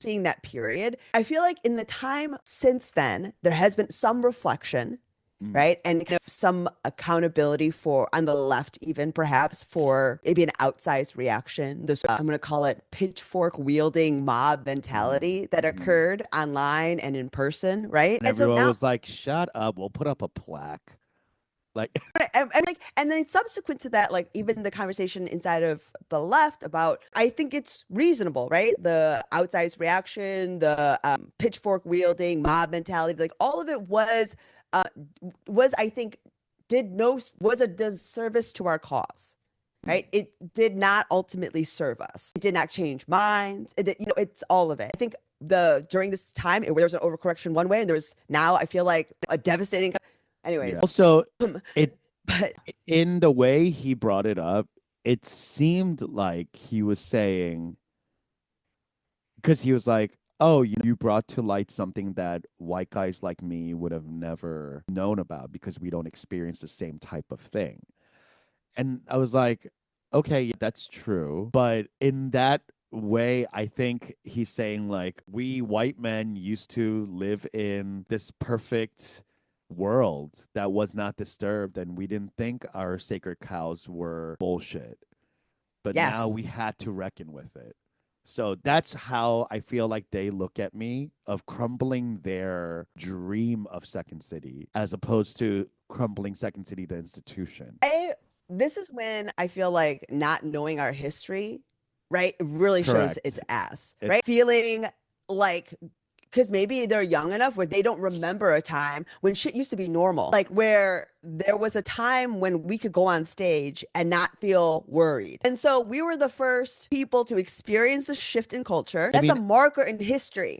seeing that period. I feel like in the time since then, there has been some reflection, Mm. right? And kind of some accountability for on the left, even perhaps for maybe an outsized reaction. This I'm going to call it pitchfork wielding mob Mm. mentality that Mm. occurred online and in person, right? And And so everyone now was like, "Shut up! We'll put up a plaque." Like, and like and then subsequent to that, like even the conversation inside of the left about, I think it's reasonable, right? The outsized reaction, the pitchfork wielding mob mentality, like all of it uh was, I think, did no was a disservice to our cause. mm. Right? It did not ultimately serve us. It did not change minds. It did, it's all of it. I think the during this time, there was an overcorrection one way, and there's now, I feel like, a devastating. Yeah. Anyways, Also, it but in the way he brought it up, it seemed like he was saying, because he was like, "Oh, you brought to light something that white guys like me would have never known about because we don't experience the same type of thing." And I was like, "Okay, yeah, that's true." But in that way, I think he's saying like we white men used to live in this perfect world that was not disturbed and we didn't think our sacred cows were bullshit. But now yes. we had to reckon with it. So that's how I feel like they look at me of crumbling their dream of Second City as opposed to crumbling Second City, the institution. I This is when I feel like not knowing our history, right, really shows its Correct. ass, It, right? Feeling like, because maybe they're young enough where they don't remember a time when shit used to be normal, like where there was a time when we could go on stage and not feel worried. And so we were the first people to experience the shift in culture. I That's a mean, marker in history.